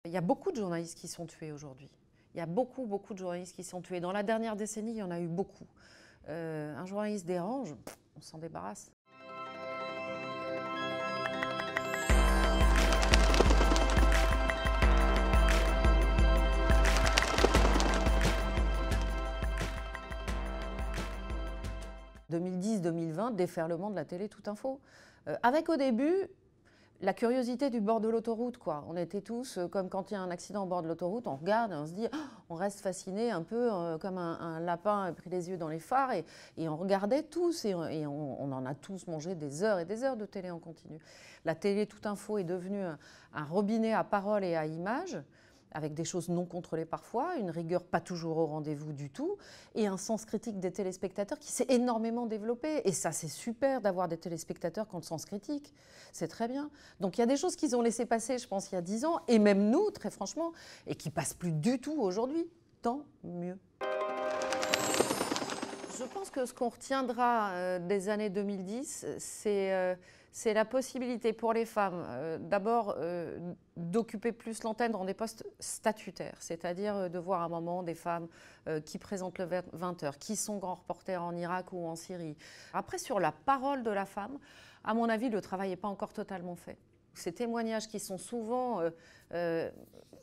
Il y a beaucoup de journalistes qui sont tués aujourd'hui. Il y a beaucoup de journalistes qui sont tués. Dans la dernière décennie, il y en a eu beaucoup. Un journaliste dérange, on s'en débarrasse. « 2010-2020, déferlement de la télé Tout Info. Avec au début la curiosité du bord de l'autoroute, quoi. On était tous, comme quand il y a un accident au bord de l'autoroute, on regarde et on se dit, oh, on reste fasciné un peu comme un lapin pris les yeux dans les phares et on regardait tous et on en a tous mangé des heures et des heures de télé en continu. La télé Tout Info est devenue un robinet à paroles et à images, avec des choses non contrôlées parfois, une rigueur pas toujours au rendez-vous du tout, et un sens critique des téléspectateurs qui s'est énormément développé. Et ça, c'est super d'avoir des téléspectateurs qui ont le sens critique. C'est très bien. Donc il y a des choses qu'ils ont laissé passer, je pense, il y a 10 ans, et même nous, très franchement, et qui passent plus du tout aujourd'hui. Tant mieux. Je pense que ce qu'on retiendra des années 2010, c'est la possibilité pour les femmes, d'abord, d'occuper plus l'antenne dans des postes statutaires, c'est-à-dire de voir à un moment des femmes qui présentent le 20h, qui sont grands reporters en Irak ou en Syrie. Après, sur la parole de la femme, à mon avis, le travail n'est pas encore totalement fait. Ces témoignages qui sont souvent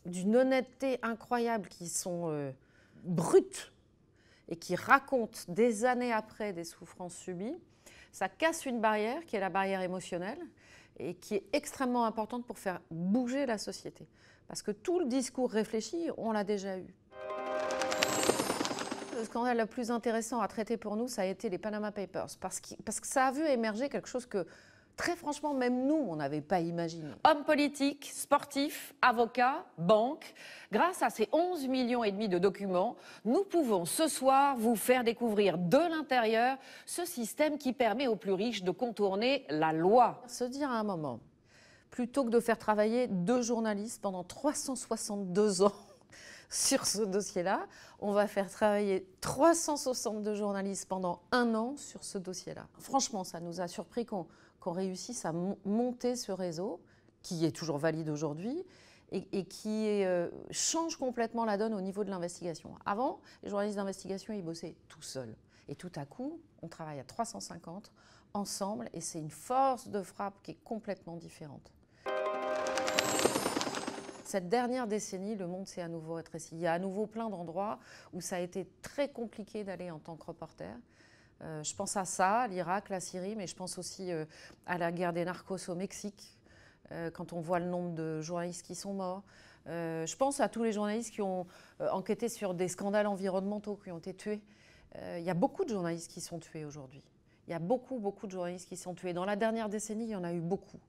d'une honnêteté incroyable, qui sont bruts, et qui racontent des années après des souffrances subies, ça casse une barrière qui est la barrière émotionnelle et qui est extrêmement importante pour faire bouger la société. Parce que tout le discours réfléchi, on l'a déjà eu. Le scandale le plus intéressant à traiter pour nous, ça a été les Panama Papers, parce que ça a vu émerger quelque chose que, très franchement, même nous, on n'avait pas imaginé. Hommes politiques, sportifs, avocats, banques, grâce à ces 11,5 millions de documents, nous pouvons ce soir vous faire découvrir de l'intérieur ce système qui permet aux plus riches de contourner la loi. Se dire à un moment, plutôt que de faire travailler 2 journalistes pendant 362 ans sur ce dossier-là, on va faire travailler 362 journalistes pendant 1 an sur ce dossier-là. Franchement, ça nous a surpris qu'on réussisse à monter ce réseau, qui est toujours valide aujourd'hui, et qui change complètement la donne au niveau de l'investigation. Avant, les journalistes d'investigation, ils bossaient tout seuls. Et tout à coup, on travaille à 350 ensemble, et c'est une force de frappe qui est complètement différente. Cette dernière décennie, le monde s'est à nouveau rétréci. Il y a à nouveau plein d'endroits où ça a été très compliqué d'aller en tant que reporter. Je pense à ça, à l'Irak, la Syrie, mais je pense aussi à la guerre des narcos au Mexique, quand on voit le nombre de journalistes qui sont morts. Je pense à tous les journalistes qui ont enquêté sur des scandales environnementaux, qui ont été tués. Il y a beaucoup de journalistes qui sont tués aujourd'hui. Il y a beaucoup de journalistes qui sont tués. Dans la dernière décennie, il y en a eu beaucoup.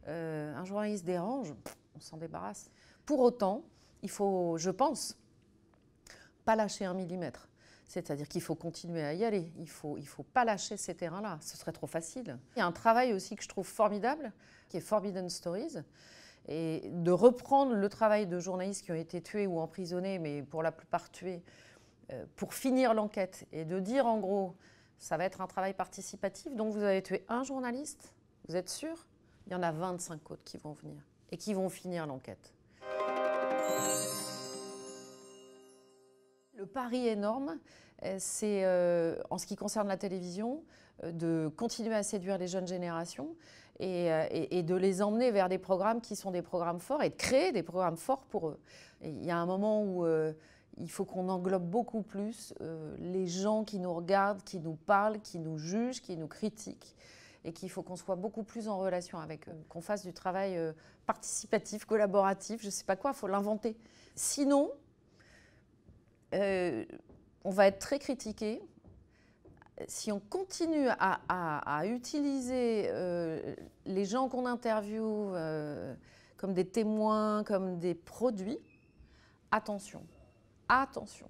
Un journaliste dérange, on s'en débarrasse. Pour autant, il faut, je pense, pas lâcher 1 millimètre. C'est-à-dire qu'il faut continuer à y aller. Il faut pas lâcher ces terrains-là. Ce serait trop facile. Il y a un travail aussi que je trouve formidable, qui est Forbidden Stories, et de reprendre le travail de journalistes qui ont été tués ou emprisonnés, mais pour la plupart tués, pour finir l'enquête et de dire en gros, ça va être un travail participatif, donc vous avez tué 1 journaliste, vous êtes sûr? Il y en a 25 autres qui vont venir et qui vont finir l'enquête. Le pari énorme, c'est, en ce qui concerne la télévision, de continuer à séduire les jeunes générations et de les emmener vers des programmes qui sont des programmes forts et de créer des programmes forts pour eux. Et il y a un moment où il faut qu'on englobe beaucoup plus les gens qui nous regardent, qui nous parlent, qui nous jugent, qui nous critiquent, et qu'il faut qu'on soit beaucoup plus en relation avec eux, qu'on fasse du travail participatif, collaboratif, je ne sais pas quoi, il faut l'inventer. Sinon, on va être très critiqué si on continue à utiliser les gens qu'on interviewe comme des témoins, comme des produits. Attention, attention.